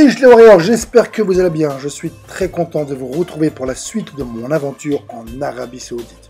Salut les Warriors, j'espère que vous allez bien. Je suis très content de vous retrouver pour la suite de mon aventure en Arabie Saoudite.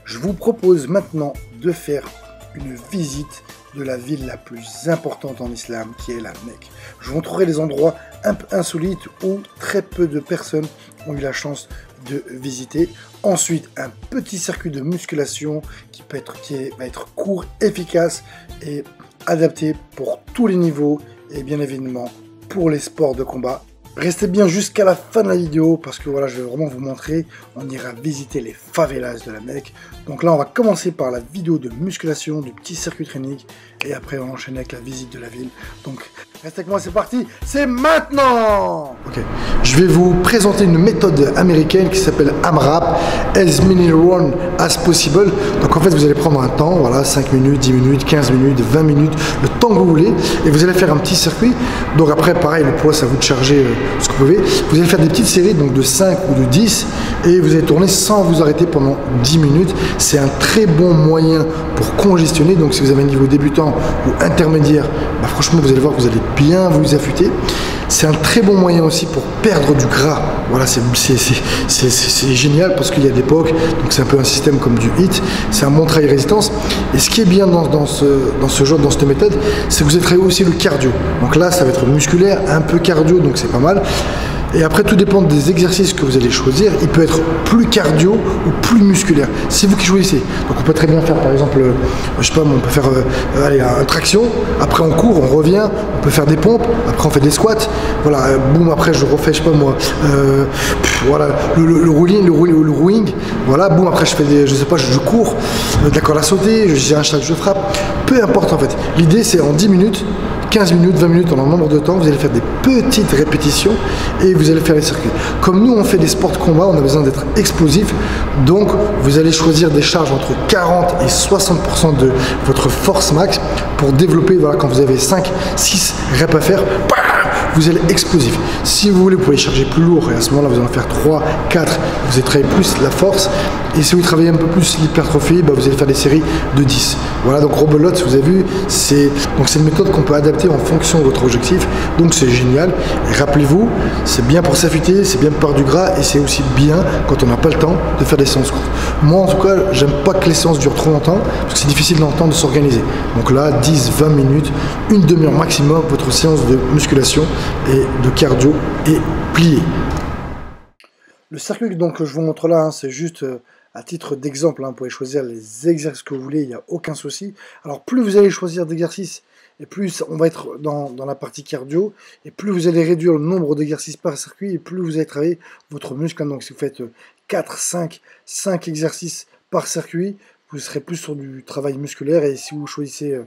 Je vous propose maintenant de faire une visite de la ville la plus importante en islam, qui est la Mecque. Je vous montrerai des endroits un peu insolites où très peu de personnes ont eu la chance de visiter. Ensuite, un petit circuit de musculation qui va être court, efficace et adapté pour tous les niveaux et bien évidemment pour les sports de combat. Restez bien jusqu'à la fin de la vidéo parce que voilà, je vais vraiment vous montrer. On ira visiter les favelas de la Mecque. Donc là, on va commencer par la vidéo de musculation, du petit circuit training et après on va enchaîner avec la visite de la ville. Donc restez avec moi, c'est parti, c'est maintenant. Ok, je vais vous présenter une méthode américaine qui s'appelle AMRAP, as many rounds as possible. Donc en fait, vous allez prendre un temps, voilà, 5 minutes, 10 minutes, 15 minutes, 20 minutes, le temps que vous voulez, et vous allez faire un petit circuit. Donc après, pareil, le poids, c'est à vous de charger ce que vous pouvez. Vous allez faire des petites séries, donc de 5 ou de 10, et vous allez tourner sans vous arrêter pendant 10 minutes. C'est un très bon moyen pour congestionner. Donc si vous avez un niveau débutant ou intermédiaire, bah, franchement, vous allez voir que vous allez bien vous affûter. C'est un très bon moyen aussi pour perdre du gras. Voilà, c'est génial parce qu'il y a des POC, donc c'est un peu un système comme du HIIT. C'est un bon travail résistance. Et ce qui est bien dans cette méthode, c'est que vous allez travailler aussi le cardio. Donc là, ça va être musculaire, un peu cardio, donc c'est pas mal. Et après, tout dépend des exercices que vous allez choisir. Il peut être plus cardio ou plus musculaire. C'est vous qui choisissez. Donc on peut très bien faire, par exemple, je sais pas, on peut faire allez, un traction. Après on court, on revient. On peut faire des pompes. Après on fait des squats. Voilà, boum. Après je refais, je sais pas moi, voilà, le rowing. Voilà, boum. Après je fais des, je sais pas, je cours, de la corde à sauter. J'ai un chat, je frappe. Peu importe en fait. L'idée c'est en 10 minutes. 15 minutes, 20 minutes, en un nombre de temps, vous allez faire des petites répétitions et vous allez faire les circuits. Comme nous, on fait des sports de combat, on a besoin d'être explosif. Donc, vous allez choisir des charges entre 40 et 60% de votre force max pour développer, voilà, quand vous avez 5, 6 reps à faire, vous allez explosif. Si vous voulez, vous pouvez charger plus lourd et à ce moment-là, vous allez en faire 3, 4, vous allez travailler plus la force. Et si vous travaillez un peu plus l'hypertrophie, bah, vous allez faire des séries de 10. Voilà, donc rebelote, vous avez vu, c'est une méthode qu'on peut adapter en fonction de votre objectif. Donc c'est génial. Et rappelez-vous, c'est bien pour s'affûter, c'est bien pour perdre du gras et c'est aussi bien quand on n'a pas le temps de faire des séances courtes. Moi, en tout cas, j'aime pas que les séances durent trop longtemps parce que c'est difficile dans le temps de s'organiser. Donc là, 10, 20 minutes, une demi-heure maximum, votre séance de musculation et de cardio est pliée. Le circuit donc, que je vous montre là, hein, c'est juste à titre d'exemple. Hein, vous pouvez choisir les exercices que vous voulez, il n'y a aucun souci. Alors plus vous allez choisir d'exercices, et plus on va être dans la partie cardio, et plus vous allez réduire le nombre d'exercices par circuit, et plus vous allez travailler votre muscle. Donc si vous faites 4, 5 exercices par circuit, vous serez plus sur du travail musculaire, et si vous choisissez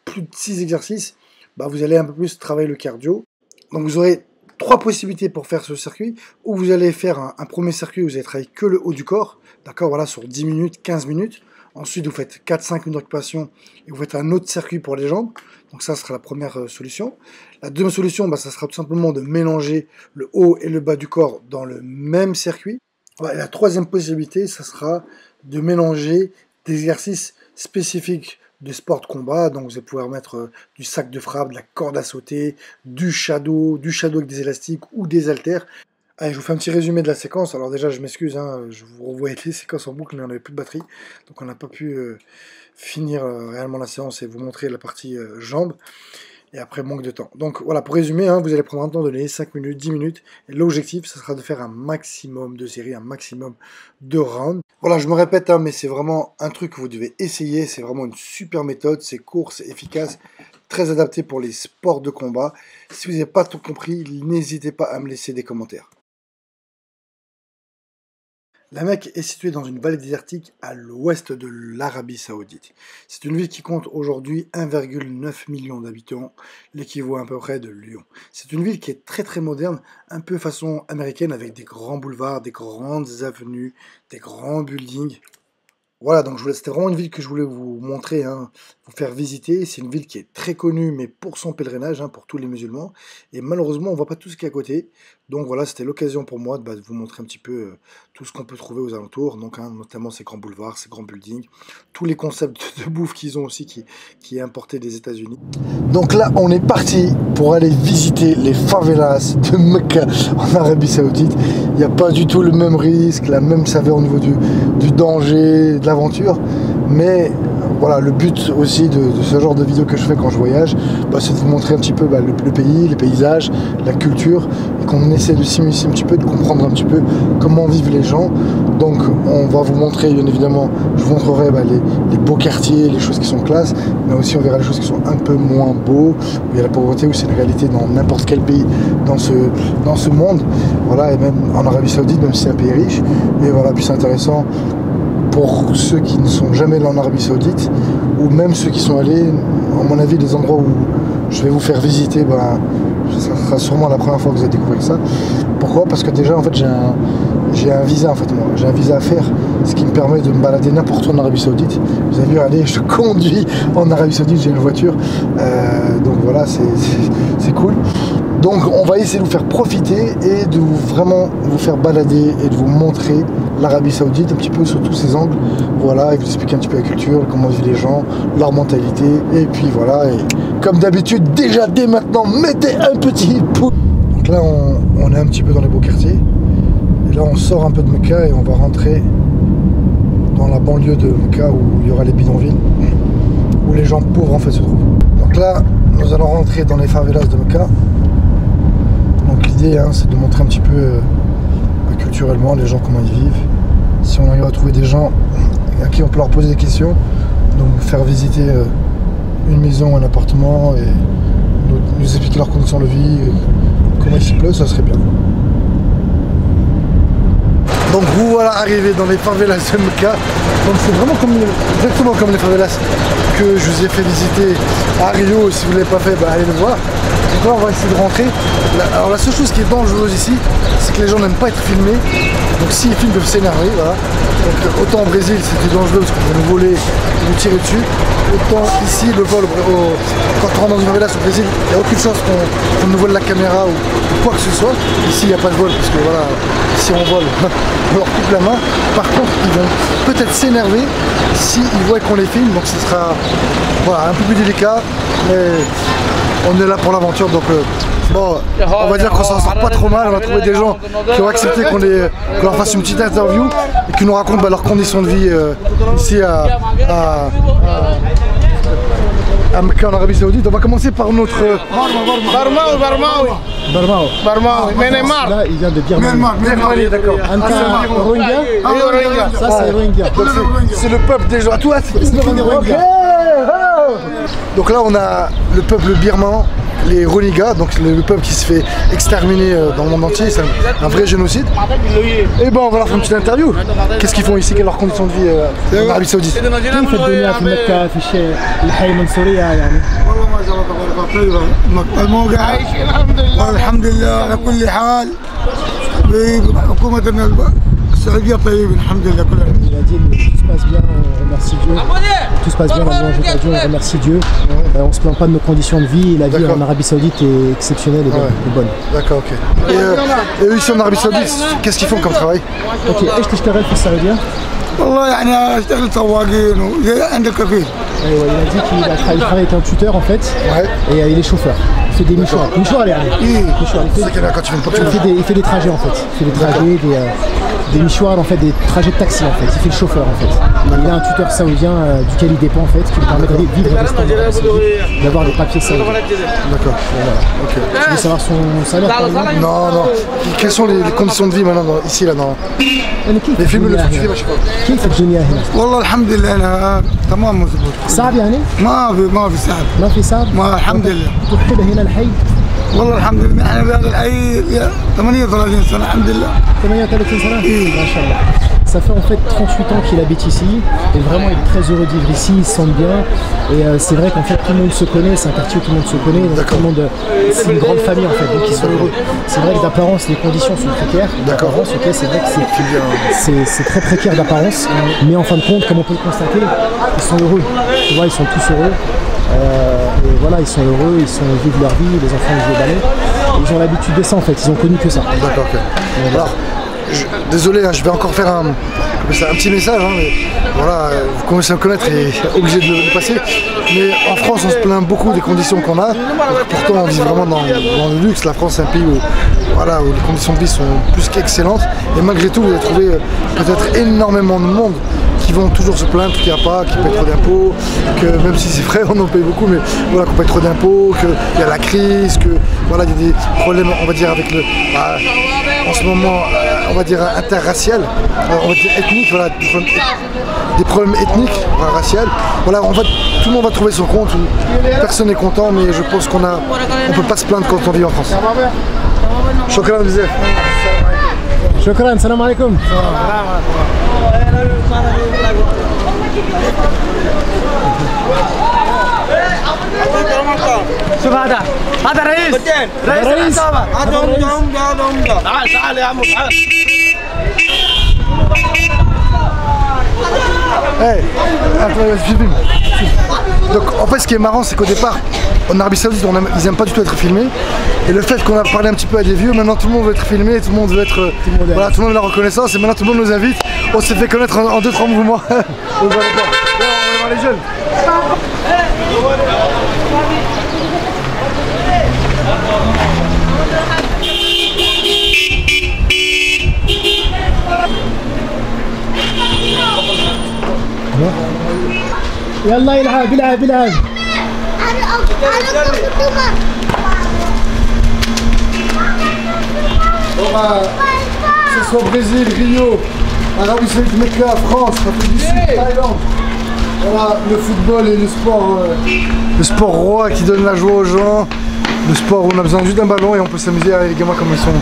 plus de 6 exercices, bah, vous allez un peu plus travailler le cardio. Donc vous aurez 3 possibilités pour faire ce circuit, où vous allez faire un premier circuit où vous allez travailler que le haut du corps, d'accord, voilà, sur 10 minutes, 15 minutes. Ensuite, vous faites 4-5 minutes de récupération et vous faites un autre circuit pour les jambes. Donc ça sera la première solution. La deuxième solution, bah, ça sera tout simplement de mélanger le haut et le bas du corps dans le même circuit. Voilà, et la troisième possibilité, ça sera de mélanger des exercices spécifiques de sport de combat. Donc vous allez pouvoir mettre du sac de frappe, de la corde à sauter, du shadow avec des élastiques ou des haltères. Allez, je vous fais un petit résumé de la séquence. Alors déjà, je m'excuse, hein, je vous revoyais les séquences en boucle, mais on n'avait plus de batterie. Donc on n'a pas pu finir réellement la séance et vous montrer la partie jambes. Et après, manque de temps. Donc voilà, pour résumer, hein, vous allez prendre un temps donné, 5 minutes, 10 minutes. Et l'objectif, ce sera de faire un maximum de séries, un maximum de rounds. Voilà, je me répète, hein, mais c'est vraiment un truc que vous devez essayer. C'est vraiment une super méthode. C'est court, c'est efficace, très adapté pour les sports de combat. Si vous n'avez pas tout compris, n'hésitez pas à me laisser des commentaires. La Mecque est située dans une vallée désertique à l'ouest de l'Arabie Saoudite. C'est une ville qui compte aujourd'hui 1,9 million d'habitants, l'équivalent à peu près de Lyon. C'est une ville qui est très très moderne, un peu façon américaine avec des grands boulevards, des grandes avenues, des grands buildings. Voilà, donc c'était vraiment une ville que je voulais vous montrer, hein, vous faire visiter. C'est une ville qui est très connue, mais pour son pèlerinage, hein, pour tous les musulmans. Et malheureusement, on ne voit pas tout ce qui est à côté. Donc voilà, c'était l'occasion pour moi de vous montrer un petit peu tout ce qu'on peut trouver aux alentours, donc notamment ces grands boulevards, ces grands buildings, tous les concepts de bouffe qu'ils ont aussi qui est importé des États-Unis. Donc là, on est parti pour aller visiter les favelas de Mecca en Arabie Saoudite. Il n'y a pas du tout le même risque, la même saveur au niveau du danger, de l'aventure, mais voilà, le but aussi de ce genre de vidéo que je fais quand je voyage, c'est de vous montrer un petit peu le pays, les paysages, la culture, et qu'on essaie de s'immiscer un petit peu, de comprendre un petit peu comment vivent les gens. Donc on va vous montrer, bien évidemment, je vous montrerai les beaux quartiers, les choses qui sont classe, mais aussi on verra les choses qui sont un peu moins beaux, où il y a la pauvreté, où c'est une réalité dans n'importe quel pays dans ce monde. Voilà, et même en Arabie Saoudite, même si c'est un pays riche. Et voilà, puis c'est intéressant pour ceux qui ne sont jamais allés en Arabie Saoudite, ou même ceux qui sont allés, à mon avis, les endroits où je vais vous faire visiter, ça sera sûrement la première fois que vous allez découvrir ça. Pourquoi? Parce que déjà, en fait, j'ai un visa, en fait, moi. J'ai un visa à faire, ce qui me permet de me balader n'importe où en Arabie Saoudite. Vous avez vu, allez, je conduis en Arabie Saoudite, j'ai une voiture. Donc voilà, c'est cool. Donc on va essayer de vous faire profiter et de vraiment vous faire balader et de vous montrer l'Arabie Saoudite un petit peu sous tous ses angles. Voilà, et vous expliquer un petit peu la culture, comment vivent les gens, leur mentalité. Et puis voilà, et comme d'habitude, déjà dès maintenant, mettez un petit pouce. Donc là, on est un petit peu dans les beaux quartiers. Et là, on sort un peu de Mecca et on va rentrer dans la banlieue de Mecca où il y aura les bidonvilles, où les gens pauvres en fait se trouvent. Donc là, nous allons rentrer dans les favelas de Mecca. Donc l'idée, c'est de montrer un petit peu culturellement les gens comment ils vivent. Si on arrive à trouver des gens à qui on peut leur poser des questions, donc faire visiter une maison, un appartement et nous expliquer leurs conditions de vie, comment il s'y pleut, ça serait bien. Donc vous voilà arrivé dans les favelas de Mecca. Donc c'est vraiment exactement comme les favelas que je vous ai fait visiter à Rio. Si vous ne l'avez pas fait, allez le voir. Donc là on va essayer de rentrer. Alors la seule chose qui est dangereuse ici, c'est que les gens n'aiment pas être filmés. Donc s'ils filment, ils peuvent s'énerver. Voilà. Donc autant au Brésil c'était dangereux parce qu'on pouvait nous voler et nous tirer dessus. Autant ici le vol, quand on rentre dans une favelas au Brésil, il n'y a aucune chance qu'on nous vole la caméra ou quoi que ce soit. Ici il n'y a pas de vol parce que voilà, si on vole, on leur coupe la main. Par contre ils vont peut-être s'énerver s'ils voient qu'on les filme. Donc ce sera voilà, un peu plus délicat. Mais on est là pour l'aventure, donc bon, on va dire qu'on s'en sort pas trop mal. On va trouver des gens qui ont accepté qu'on leur fasse une petite interview et qui nous racontent leurs conditions de vie ici à Mecca en Arabie Saoudite. On va commencer par notre Myanmar. Là, il vient de Birmanie. D'accord. Ça c'est Rohingya. C'est le peuple des gens. À toi, c'est le Rohingya. Donc là on a le peuple birman, les Rohingyas, donc le peuple qui se fait exterminer dans le monde entier, c'est un vrai génocide. Et on va leur faire une petite interview. Qu'est-ce qu'ils font ici, quelles sont leurs conditions de vie en Arabie Saoudite? Il a dit tout se passe bien, on remercie Dieu. Tout se passe bien, on remercie Dieu. On se plaint pas de nos conditions de vie. La vie en Arabie Saoudite est exceptionnelle et bonne. D'accord, ok. Et eux ici en Arabie Saoudite, qu'est-ce qu'ils font comme travail? Ok, ايش تشتغل في السعودية؟ والله يعني اشتغل سواقين وزي عند الكفيل. Il a dit qu'il travaille avec un tuteur en fait, et il est chauffeur. Il fait des mouchoirs. Il fait des trajets en fait. Il fait des trajets, des mouchoirs en fait, des trajets de taxi en fait. Il fait le chauffeur en fait. Il a un tuteur saoudien duquel il dépend en fait, qui lui permet d'aller vivre et rester en Arabie Saoudite, d'avoir des papiers saoudiens. D'accord. Ok. Tu veux savoir son salaire par exemple? Non. Quelles sont les conditions de vie maintenant ici là dans les films le tu dis كيف الدنيا هنا؟ والله الحمد لله أنا تمام مضبوط. صعب يعني؟ ما في صعب. ما في صعب؟ ما الحمد لله. تدخل هنا الحي؟ والله الحمد لله احنا في هذا الحي 38 سنة الحمد لله. 38 سنة؟ ما شاء الله. Ça fait en fait 38 ans qu'il habite ici et vraiment il est très heureux de vivre ici, il se sent bien et c'est vrai qu'en fait tout le monde se connaît, c'est un quartier où tout le monde se connaît, donc tout le monde, c'est une grande famille en fait, donc ils sont heureux. C'est vrai que d'apparence les conditions sont précaires, d'apparence ok c'est vrai que c'est très précaire d'apparence, mais en fin de compte comme on peut le constater, ils sont heureux, tu vois ils sont tous heureux. voilà, ils sont heureux, ils vivent leur vie, les enfants jouent au ballon. Ils ont l'habitude de ça en fait, ils ont connu que ça. D'accord, ok. Alors, désolé, hein, je vais encore faire un petit message, hein, mais voilà, vous commencez à me connaître et obligé de le passer. Mais en France, on se plaint beaucoup des conditions qu'on a. Pourtant, on vit vraiment dans le luxe. La France, c'est un pays où, voilà, où les conditions de vie sont plus qu'excellentes. Et malgré tout, vous allez trouver peut-être énormément de monde qui vont toujours se plaindre qu'il n'y a pas, qu'ils payent trop d'impôts, que même si c'est vrai, on en paye beaucoup, mais voilà, qu'on paye trop d'impôts, qu'il y a la crise, que voilà, il y a des problèmes, on va dire, avec le. En ce moment, on va dire interracial, on va dire ethnique, voilà, des problèmes ethniques, raciaux. Voilà, tout le monde va trouver son compte, personne n'est content, mais je pense qu'on ne peut pas se plaindre quand on vit en France. Shukran bzaf. Shukran, salam alaikum. شوف هذا رئيس العصابة. تعال تعال يا عمو تعال. Hey, donc en fait ce qui est marrant c'est qu'au départ en Arabie Saoudite ils n'aiment pas du tout être filmés et le fait qu'on a parlé un petit peu à des vieux, maintenant tout le monde veut être filmé, tout le monde veut être voilà, tout le monde veut la reconnaissance et maintenant tout le monde nous invite, on s'est fait connaître en 2-3 mouvements. On va voir les jeunes. يلا يلعب يلعب يلعب. Que ce soit Brésil, Rio, Arabie Saoudite, Mecca, France, Afrique du Sud, Thaïlande. Voilà, le football et le sport roi qui donne la joie aux gens. Le sport où on a besoin juste d'un ballon et on peut s'amuser avec les gamins comme ils sont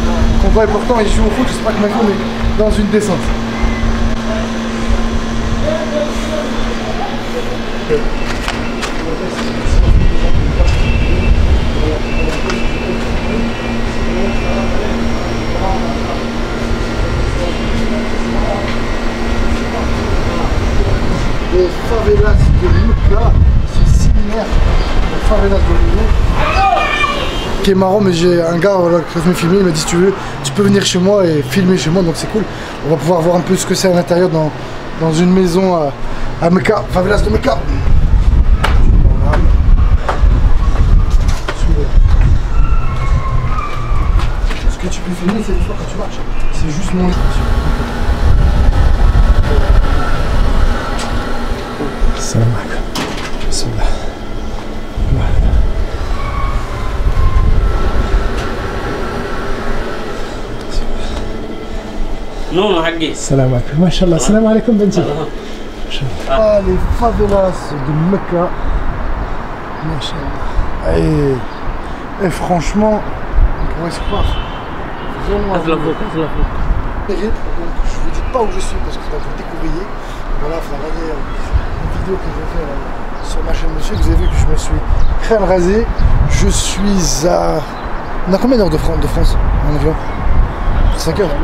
contents. Et pourtant ils jouent au foot, je sais pas comment ils font, mais dans une descente. Les favelas de Mecca, c'est similaire aux favelas de Rio. Ce qui est marrant, mais j'ai un gars qui veut me filmer, il m'a dit si tu veux, tu peux venir chez moi et filmer chez moi, donc c'est cool. On va pouvoir voir un peu ce que c'est à l'intérieur dans une maison à Mecca, favelas de Mecca. Ce que tu peux filmer, c'est des fois quand tu marches. C'est juste mon Salam alaikum. Bismillah. نونو حقي. السلام عليكم. ما شاء الله. السلام عليكم بنتي. Ah, les favelas de Mecca. Et franchement, on pourrait se croire. Donc, je vous dis pas où je suis parce que vous découvriez. Voilà, il faudra regarder une vidéo que je vais faire sur ma chaîne dessus. Vous avez vu que je me suis crâne rasé. Je suis à. On a combien d'heures de France en avion? 5 heures.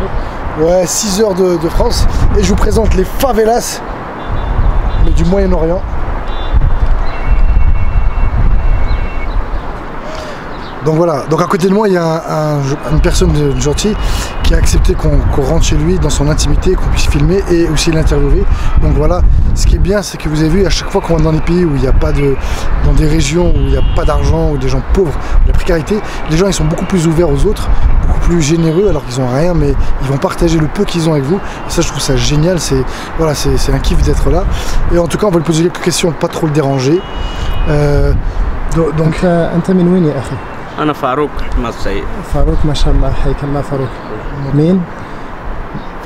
Ouais, 6 heures de France. Et je vous présente les favelas du Moyen-Orient. Donc voilà, donc à côté de moi il y a une personne gentille qui a accepté qu'on rentre chez lui dans son intimité, qu'on puisse filmer et aussi l'interviewer. Donc voilà, ce qui est bien c'est que vous avez vu à chaque fois qu'on va dans des pays où il n'y a pas de, dans des régions où il n'y a pas d'argent, où des gens pauvres, la précarité, les gens ils sont beaucoup plus ouverts aux autres, beaucoup plus généreux alors qu'ils n'ont rien mais ils vont partager le peu qu'ils ont avec vous. Et ça je trouve ça génial, c'est voilà, c'est un kiff d'être là. Et en tout cas on va lui poser quelques questions, pas trop le déranger. Donc أنت من وين يا أخي؟ أنا فاروق أحمد سيد. فاروق ما شاء الله حياك الله فاروق. مين؟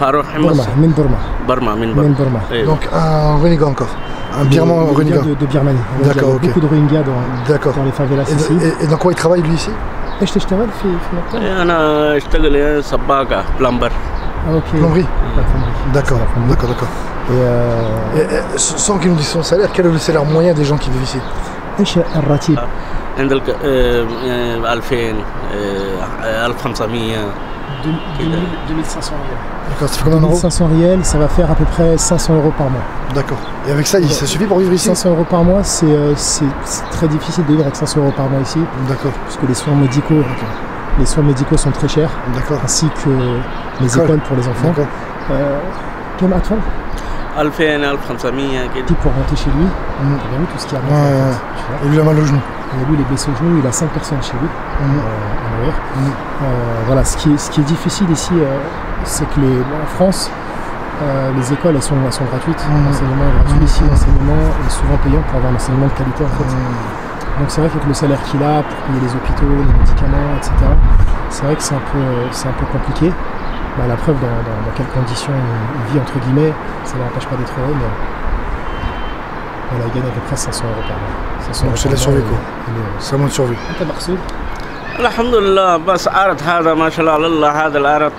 فاروق أحمد برما من برما. برما من من برما. برما. Donc un Rohingya encore. Un Birman Rohingya. De Birmanie. D'accord, ok. Beaucoup de Rohingyas dans les favelas ici. Et dans quoi il travaille lui ici? ايش تشتغل في مكتب؟ أنا أشتغل سباكة بلمبر. اوكي. Plomberie. D'accord, d'accord, d'accord. Et sans qu'il nous dise son salaire, quel est le salaire moyen des gens qui vivent ici? ايش الراتب؟ عندك 2000 1500 2500 riels. D'accord, ça fait combien d'euros? 2500 riels, ça va faire à peu près 500 euros par mois. D'accord. Et avec ça, ça suffit pour vivre ici? 500 euros par mois, c'est très difficile de vivre avec 500 euros par mois ici. D'accord. Parce que les soins médicaux sont très chers. D'accord. Ainsi que les écoles pour les enfants. D'accord. كم أطفال؟ 2000 1500 كده. Pour rentrer chez lui, il a vu tout ce qui arrive. Et lui, il a mal au genou. Et lui, il est blessé au genou, il a 5 personnes chez lui, en arrière. Voilà, ce qui est difficile ici, c'est que en France, les écoles, elles sont gratuites. L'enseignement est gratuit ici, l'enseignement est souvent payant pour avoir un enseignement de qualité, en fait. Donc c'est vrai qu'avec le salaire qu'il a, pour payer les hôpitaux, les médicaments, etc., c'est vrai que c'est un peu compliqué. Bah, la preuve dans quelles conditions il vit, entre guillemets, ça ne l'empêche pas d'être heureux, mais voilà, il gagne à peu près 500 euros par mois. Donc c'est la survie, quoi. C'est un mois de survie. الحمد لله بس عرض هذا ما شاء الله على الله هذا العرض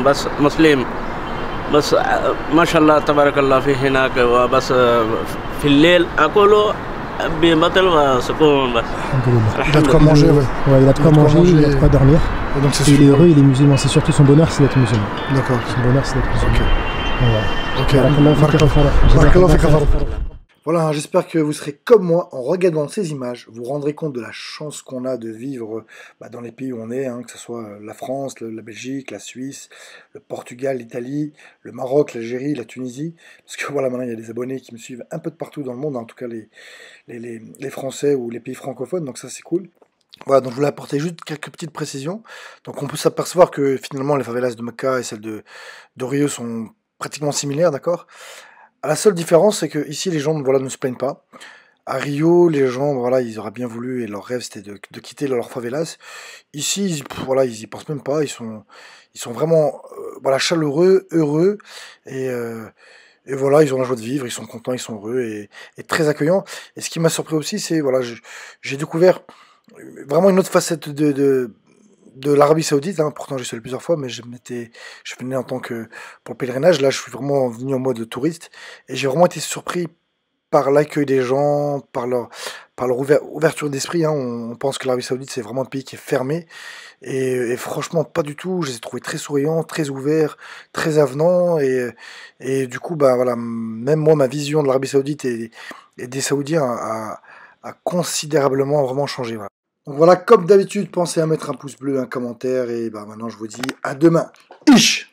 بس مسلم بس ما شاء الله تبارك الله في هناك وبس في الليل أكله ببطل وسكون بس. Il a de quoi manger, ouais. Ouais, il a de quoi manger, il a de quoi dormir. Et donc c'est il est heureux, il est musulman. C'est surtout son bonheur, c'est d'être musulman. D'accord. Son bonheur, c'est d'être musulman. Ok. Voilà, j'espère que vous serez comme moi en regardant ces images. Vous vous rendrez compte de la chance qu'on a de vivre dans les pays où on est, que ce soit la France, la Belgique, la Suisse, le Portugal, l'Italie, le Maroc, l'Algérie, la Tunisie. Parce que voilà, maintenant il y a des abonnés qui me suivent un peu de partout dans le monde, en tout cas les Français ou les pays francophones, donc ça c'est cool. Voilà, donc je voulais apporter juste quelques petites précisions. Donc on peut s'apercevoir que finalement les favelas de Mecca et celles de Rio sont pratiquement similaires, d'accord? La seule différence, c'est que ici les gens ne se plaignent pas. À Rio, les gens, voilà, ils auraient bien voulu, et leur rêve c'était de quitter leur favelas. Ici, voilà, ils y pensent même pas, ils sont vraiment chaleureux, heureux, et voilà, ils ont la joie de vivre, ils sont contents, ils sont heureux, et très accueillants. Et ce qui m'a surpris aussi, c'est, voilà, j'ai découvert vraiment une autre facette de l'Arabie Saoudite, pourtant j'y suis allé plusieurs fois, mais je venais en tant que pour le pèlerinage. Là je suis vraiment venu en mode touriste, et j'ai vraiment été surpris par l'accueil des gens, par leur ouverture d'esprit. On pense que l'Arabie Saoudite c'est vraiment un pays qui est fermé, et franchement pas du tout. Je les ai trouvés très souriants, très ouverts, très avenants, et du coup voilà, même moi ma vision de l'Arabie Saoudite et des Saoudiens a considérablement vraiment changé. Voilà. Donc voilà, comme d'habitude, pensez à mettre un pouce bleu, un commentaire, et maintenant je vous dis à demain. Ish!